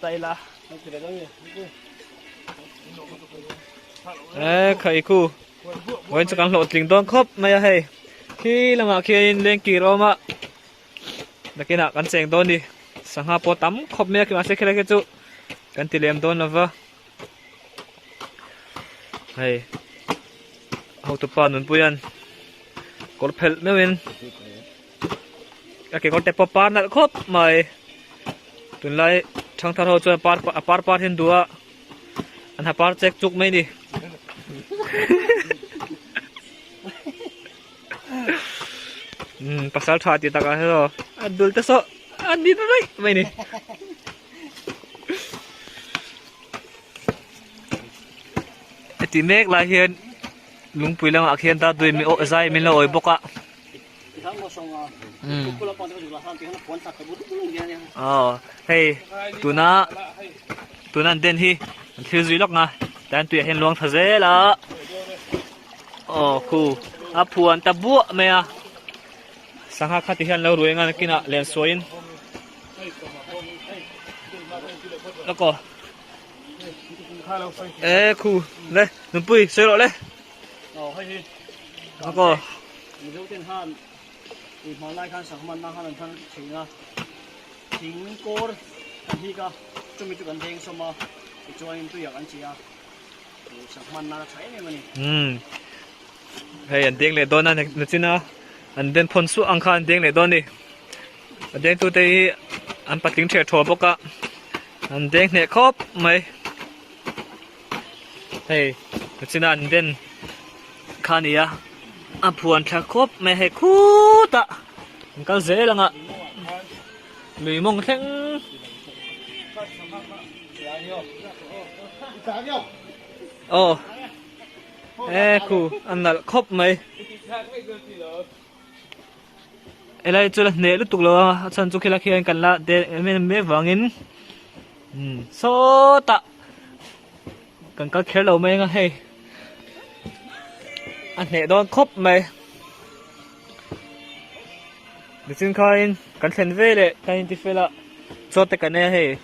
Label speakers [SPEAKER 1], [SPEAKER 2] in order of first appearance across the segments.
[SPEAKER 1] tay là khởi khu với cho căn lộ trình toán khớp mày hay khi là mà khi lên kỳ rồi mà là cái nào căn sen toán đi sang hà po tắm khớp mày khi mà sẽ khai cái chỗ căn tiền liềm toán là vợ hay hậu tập pan nun puyan có phèn nữa bên cái con tép pan là khớp mày tuần lại thằng thằng họ cho par hiện đua anh hả par check chúc mấy đi pasal thati tak ahero adul ta so andi na rai mai ni ti mek la hian lungpui lang akhian ta dui mi o zai min lo oi boka hey tuna den hi thil zui lok nga dan tu hen luang thaze la khu apuan ta bu me a sangha khati hian lo ruenga kina len soin lako khu le numpui sero le lako
[SPEAKER 2] dấu tiền han thì họ lại khăn sáng man han thằng chính à chính cô anh hi cả chuẩn bị chụp ảnh thêm xong mà cho anh tôi anh chị à sáng man na thấy này mà nè
[SPEAKER 1] hey anh tiếng lệ đón anh xin à anh đến phun su anh khan tiếng lệ đón đi anh đến tôi đây anh bắt tiếng trẻ thua bốc à anh tiếng lệ khóc mày hey xin anh đến khan đi à anh puan thà khóc mày hay cú ta anh có dễ lắm ạ lười mông theng khu anh là khóc mày lại cho là nè lúc tục lo chân chúc khi là khi anh cần là để mình biết vàng in số tạ cần có khéo lâu mày nghe hay anh nè đó khóc mày để xin coi cần xem về đấy cái gì phải là cho tất cả này hay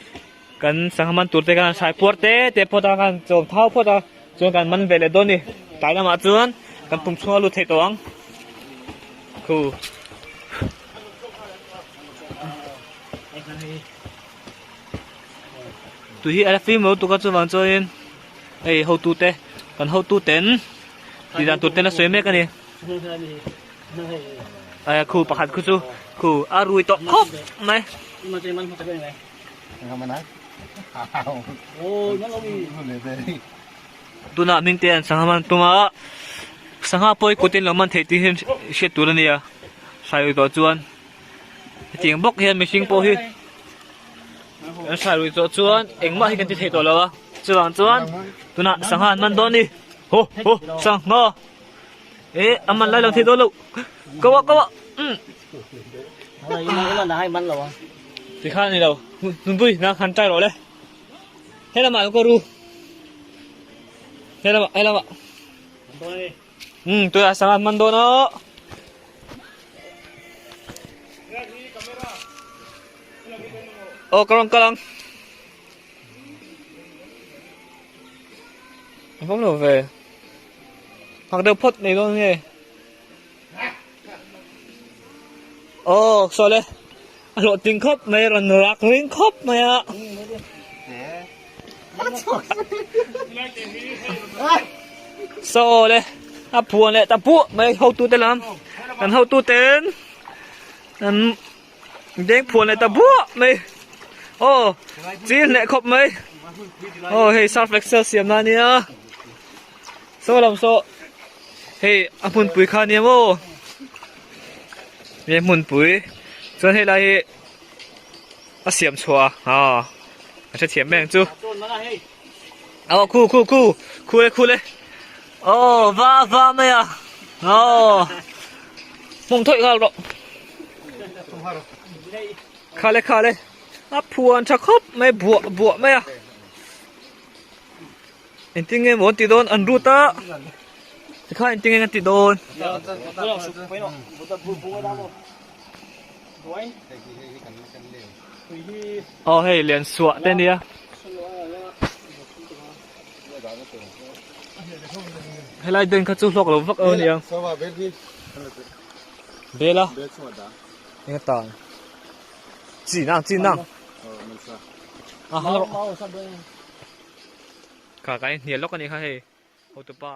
[SPEAKER 1] cần sang man tụt cái cái sai port để port cái trồng tháo port cho cái man về lại đó đi tại nào mà chuan cần tung xua luôn thấy toang khu tụi hi ở phim mà tụi con cho vào cho em ấy hậu tụt thế còn hậu tụt tên thì là tụt tên là xoay mấy cái này khu bạc hạt khu chú khu arui to khóc mày
[SPEAKER 2] mà chơi man không chơi này
[SPEAKER 3] không mà nói
[SPEAKER 2] ô nó lâu
[SPEAKER 1] tụi nào mình tiền sang man tụi mà sang hà poi cố tiền làm man thấy thì hiện sẽ tụi này à sai rồi chuan tiếng bốc hiện mình sinh po hi anh sai rồi chuan anh mà hi cần thấy tụi lo chuan tụi nào sang hà man đón đi hô sang ngõ anh man lại làm thế đó luôn câu ạ
[SPEAKER 2] đây nó là hai man rồi
[SPEAKER 1] thì khăn này đâu nun vui na khăn trai rồi đấy thế là mà có ru thế là mà tôi là sang man đó nó cái lăng không được về hoặc đều phốt này luôn nghe sorry lộ tình khóc mày rồi nạc riêng khóc mày ạ sorry buồn lại ta buộc mày hậu tu tên làm anh hậu tu tên anh đến buồn lại ta buộc mày chỉ lại khóc mày hey sao flexor xiêm na nia so làm so hey anh muốn bùi khăn nia mô em muốn bùi cho nên là xiêm chua anh sẽ thiểm mèn chú khu đấy va mày à mông thôi gạo rồi khá đấy puan chắc khóc mày bùa mày à anh tiếng nghe muốn tí đồn ăn rút á thì khai anh tiếng nghe tí đồn
[SPEAKER 2] 水去，
[SPEAKER 1] 哦嘿连锁的呢ให้ไล่เดินเข้าจู่ลอกเราฟักเนี่ย
[SPEAKER 3] Sao mà bên đi?
[SPEAKER 1] เบลล่ะ
[SPEAKER 3] Bên sao đã?
[SPEAKER 1] นี่ก็ต่างจีนั่ง
[SPEAKER 3] Mình sao?
[SPEAKER 1] อ่ะ
[SPEAKER 2] 毛毛上边。
[SPEAKER 1] ขาไก่เหนียวล็อกกันนี่ค่ะเฮ้โอตุป้า